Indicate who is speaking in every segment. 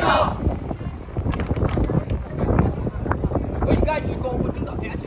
Speaker 1: 我而家係預告我邊度踢一場？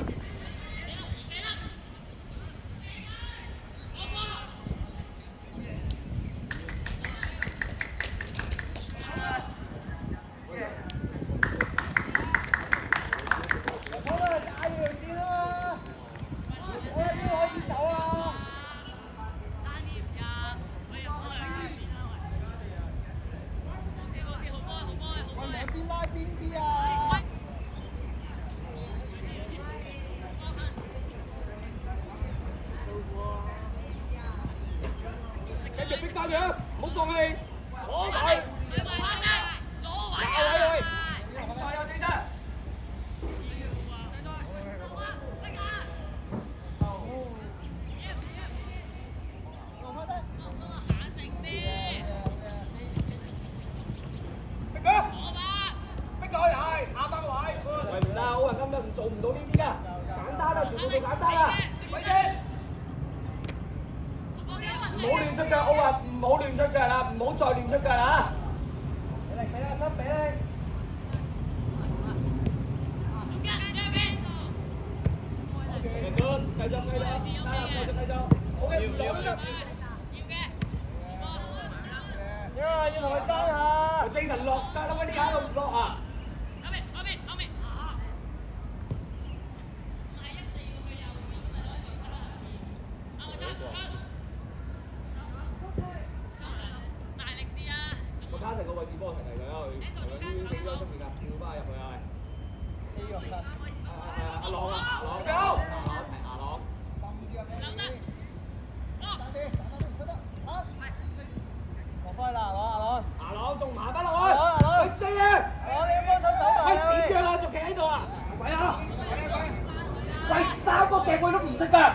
Speaker 1: 繼續逼翻佢，唔好放棄，攞埋。喂，快有記得。逼佢，逼佢係下單位。喂，唔得，奧運今日做唔到呢啲㗎，簡單啦，全部都簡單啦。咪先。唔好亂出腳，奧運唔好亂出腳啦，唔好再亂出腳啦。俾力，心俾力。繼續，繼續。好嘅，自由得。要同佢爭下。精神落得啦，呢下都唔落啊！卡成個位置幫我提佢啊，佢影咗出面㗎，跳翻入去啊！呢個阿朗啊，阿朗，阿朗，深啲啊，打啲都唔出得，啊！落翻啦，阿朗仲埋翻落去，佢追啊！你要幫手守埋啊！喂，點樣啊？仲企喺度啊？喂啊！喂，三個鏡位都唔出㗎，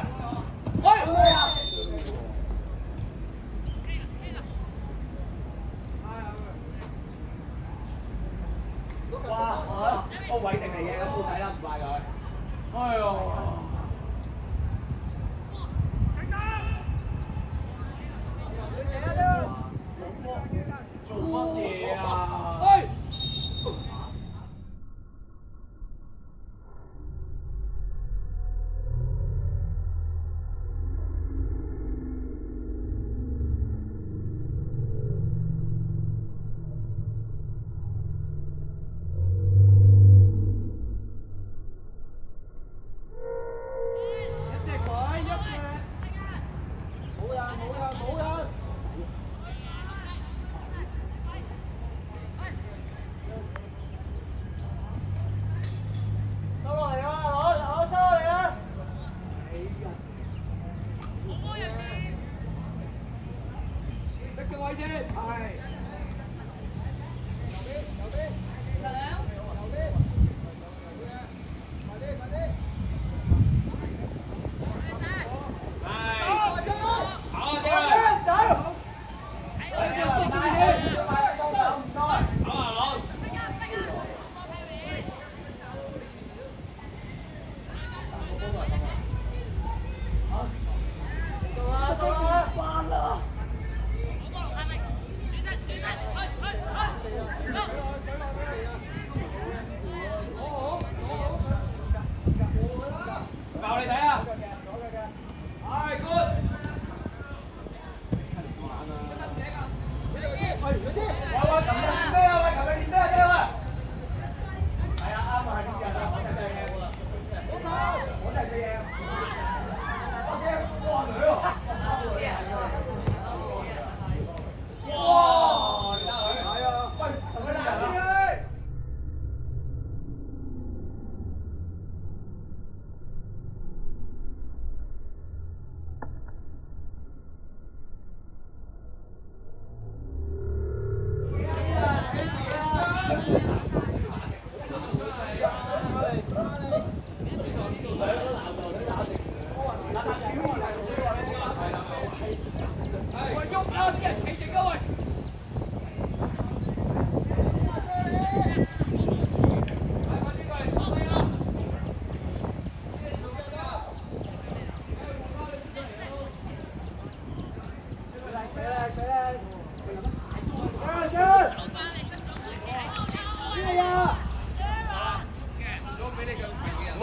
Speaker 1: 喂！哇！個位定係嘢咁好睇啦，唔怪佢。哎呦！做乜嘢啊？喂！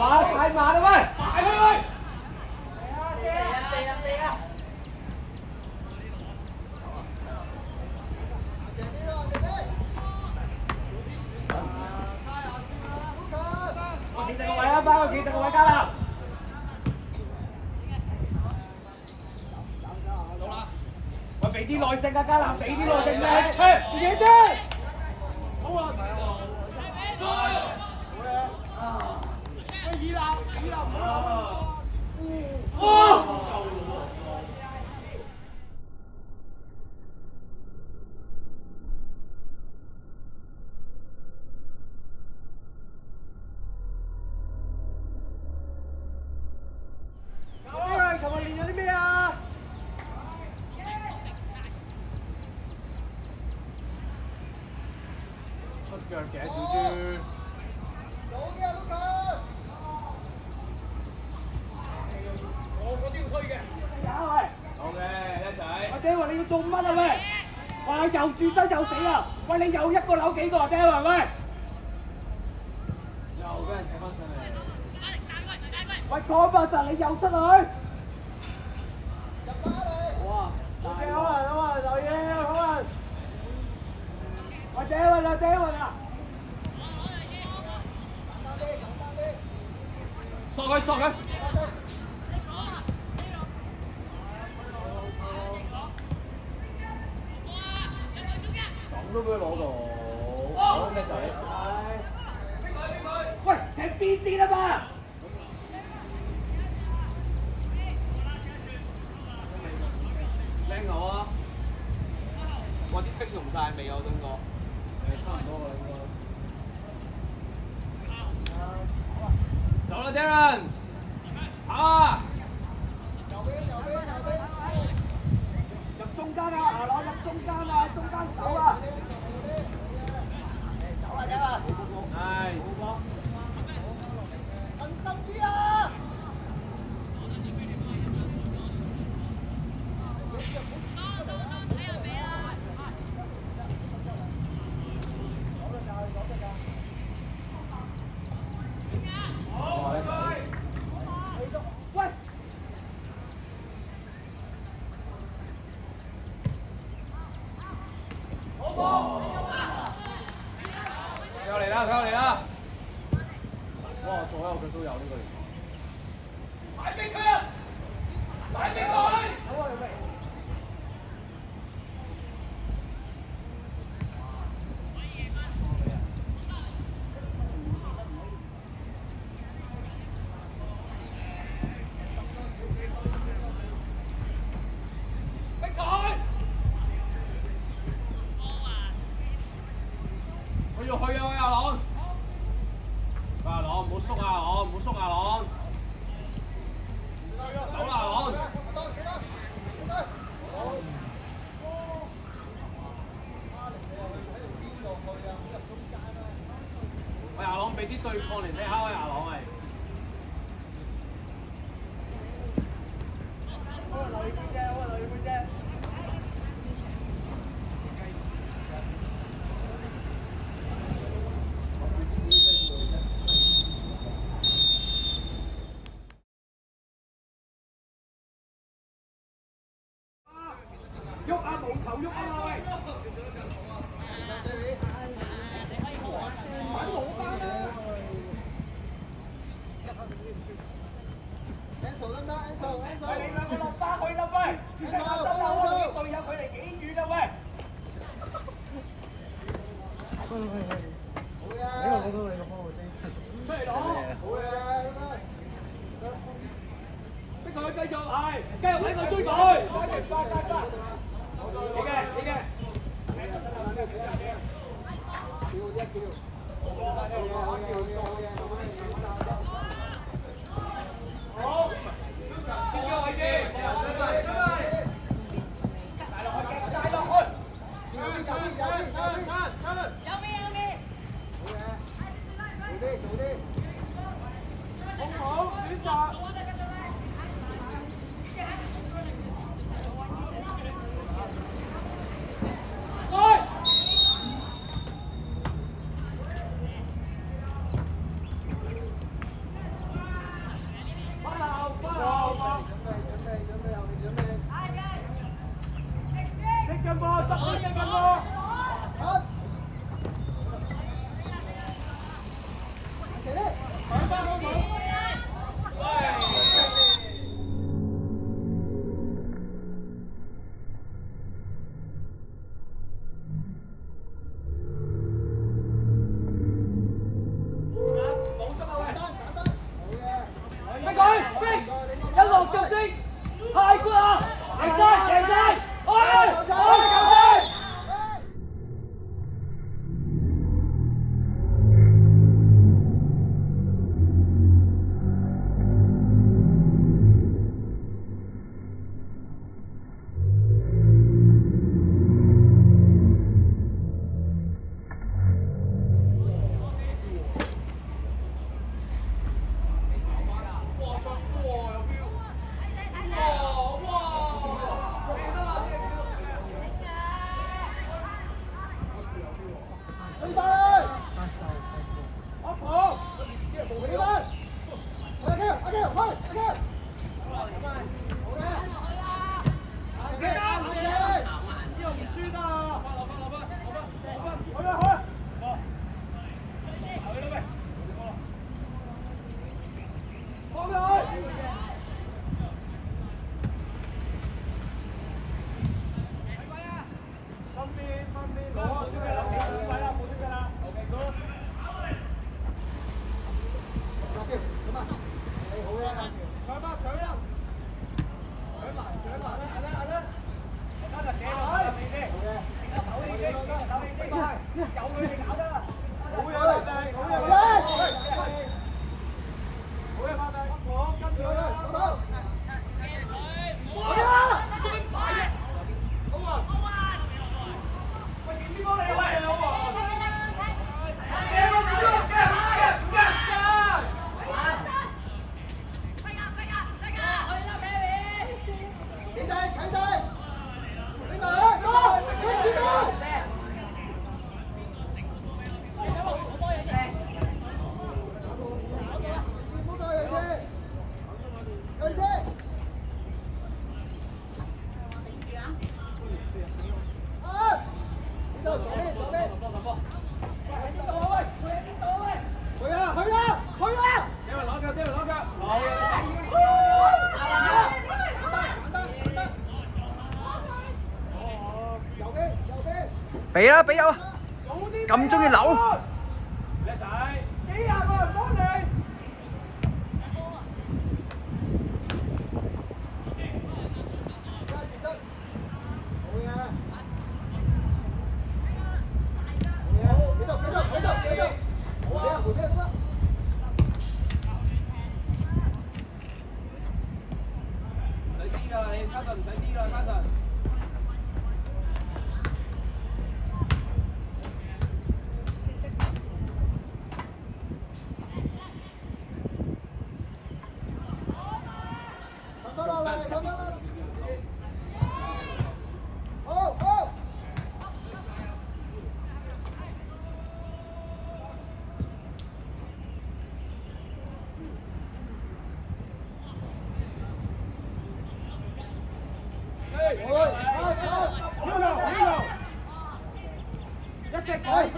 Speaker 1: 哇！太慢啦喂，快去喂！企正個位啊，翻去企正個位加啦！喂，俾啲耐性啊，加啦，俾啲耐性啊，出自己啲。好啊！琴日練咗啲咩啊？出腳嘅小豬。早啲啊，Lucas！我嗰啲要推嘅。喂！好嘅，一齊。阿爹話你要做乜啊喂？哇！又轉身又死啊！喂，你又一個扭幾個啊？爹話喂！又俾人踢翻上嚟。喂，講乜就你又出去？哇！好正啊！老爺，好啊！我爹運啦，爹運啦！索佢，索佢！咁都俾佢攞到，好咩仔？喂，踢 B 線啦嘛！靚牛啊！哇！啲冰溶晒未啊，我想講。差唔多啦，應該。走啦 ，Darren！ 跑啊！入中間啊，牙朗入中間啊，中間走啊！走啊，走啊 ！Nice！ 近心啲啊！嚟啦！哇，左右腳都有呢個嚟講。擺俾佢啊！擺俾佢！好啊，你未？逼佢！我要去啊！阿朗。阿朗唔好縮啊！朗唔好縮啊！朗，走啦！朗，喂，阿朗俾啲對抗嚟睇下喂，阿朗係。我留意啫，我留意啫。喐啊！無球喐啊！喂！快啲攞翻啦 ！Ansel 得唔得 ？Ansel， 喂，你兩個落翻去啦喂！你睇下身後嗰個隊友距離幾遠啊喂！好嘅。呢個攞到你個波先。出嚟攞！好嘅，逼佢繼續係，繼續喺度追佢！快！你嘅。好，邊個位置？帶落去，帶落去。右邊。做啲。好，選擇。
Speaker 2: 俾啦，俾啊！咁中意扭。
Speaker 1: 叻仔，幾廿個人幫你。一隻佢，